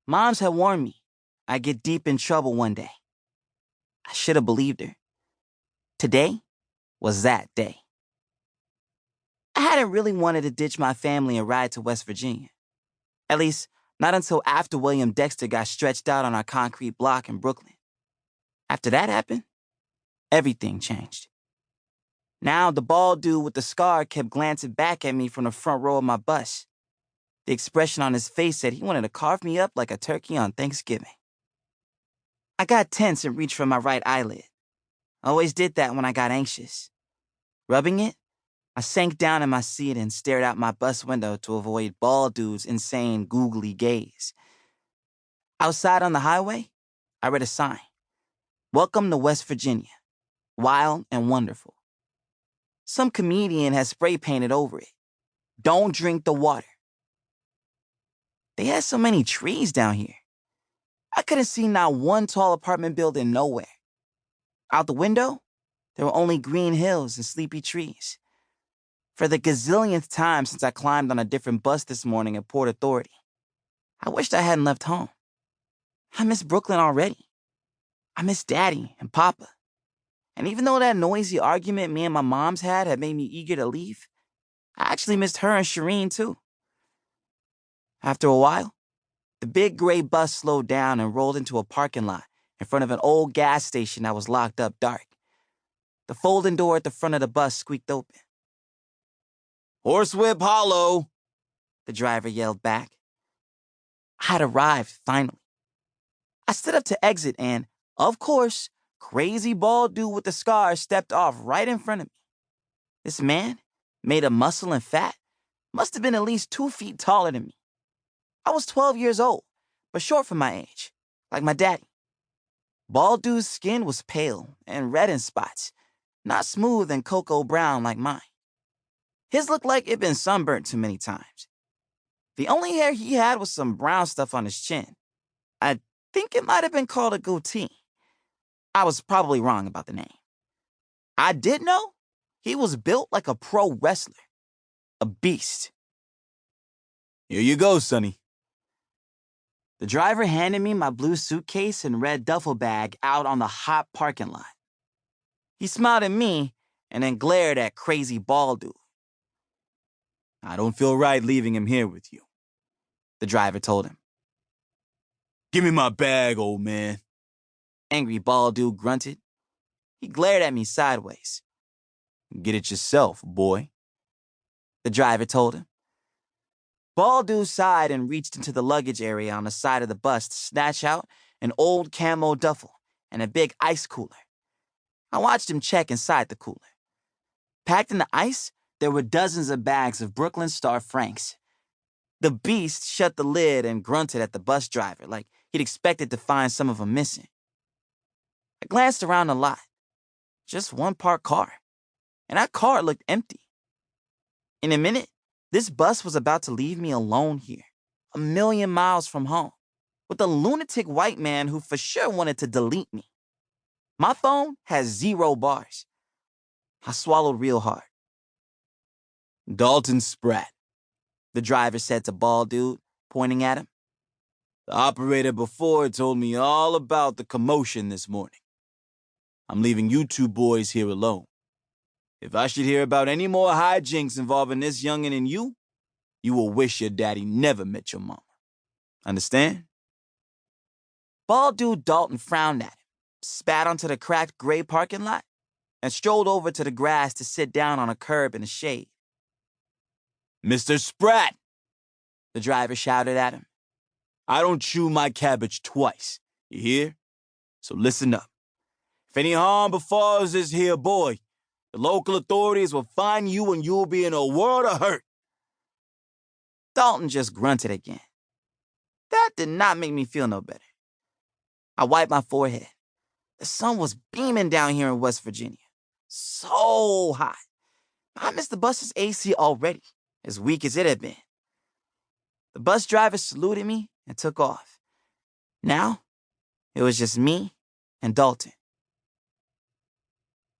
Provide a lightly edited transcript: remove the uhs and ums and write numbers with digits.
Moms had warned me I'd get deep in trouble one day. I should have believed her. Today was that day. I hadn't really wanted to ditch my family and ride to West Virginia. At least, not until after William Dexter got stretched out on our concrete block in Brooklyn. After that happened, everything changed. Now, the bald dude with the scar kept glancing back at me from the front row of my bus. The expression on his face said he wanted to carve me up like a turkey on Thanksgiving. I got tense and reached for my right eyelid. I always did that when I got anxious. Rubbing it, I sank down in my seat and stared out my bus window to avoid bald dude's insane, googly gaze. Outside on the highway, I read a sign. Welcome to West Virginia. Wild and wonderful. Some comedian had spray painted over it. Don't drink the water. They had so many trees down here. I couldn't see not one tall apartment building nowhere. Out the window, there were only green hills and sleepy trees. For the gazillionth time since I climbed on a different bus this morning at Port Authority, I wished I hadn't left home. I miss Brooklyn already. I miss Daddy and Papa. And even though that noisy argument me and my moms had made me eager to leave, I actually missed her and Shireen too. After a while, the big gray bus slowed down and rolled into a parking lot in front of an old gas station that was locked up dark. The folding door at the front of the bus squeaked open. "Horsewhip Hollow," the driver yelled back. I had arrived, finally. I stood up to exit and, of course, crazy bald dude with the scars stepped off right in front of me. This man, made of muscle and fat, must have been at least 2 feet taller than me. I was 12 years old, but short for my age, like my daddy. Bald dude's skin was pale and red in spots, not smooth and cocoa brown like mine. His looked like it'd been sunburnt too many times. The only hair he had was some brown stuff on his chin. I think it might have been called a goatee. I was probably wrong about the name. I did know he was built like a pro wrestler. A beast. "Here you go, sonny." The driver handed me my blue suitcase and red duffel bag out on the hot parking lot. He smiled at me and then glared at crazy bald dude. "I don't feel right leaving him here with you," the driver told him. "Give me my bag, old man," angry bald dude grunted. He glared at me sideways. "Get it yourself, boy," the driver told him. Bald dude sighed and reached into the luggage area on the side of the bus to snatch out an old camo duffel and a big ice cooler. I watched him check inside the cooler. Packed in the ice, there were dozens of bags of Brooklyn Star Franks. The beast shut the lid and grunted at the bus driver like he'd expected to find some of them missing. I glanced around the lot. Just one parked car. And that car looked empty. In a minute, this bus was about to leave me alone here, 1,000,000 miles from home, with a lunatic white man who for sure wanted to delete me. My phone has 0 bars. I swallowed real hard. "Dalton Spratt," the driver said to bald dude, pointing at him. "The operator before told me all about the commotion this morning. I'm leaving you 2 boys here alone. If I should hear about any more hijinks involving this youngin' and you will wish your daddy never met your mama. Understand?" Bald dude Dalton frowned at him, spat onto the cracked gray parking lot, and strolled over to the grass to sit down on a curb in the shade. "Mr. Spratt," the driver shouted at him. "I don't chew my cabbage twice, you hear? So listen up. If any harm befalls this here boy, the local authorities will find you and you'll be in a world of hurt." Dalton just grunted again. That did not make me feel no better. I wiped my forehead. The sun was beaming down here in West Virginia. So hot. I missed the bus's AC already, as weak as it had been. The bus driver saluted me and took off. Now, it was just me and Dalton.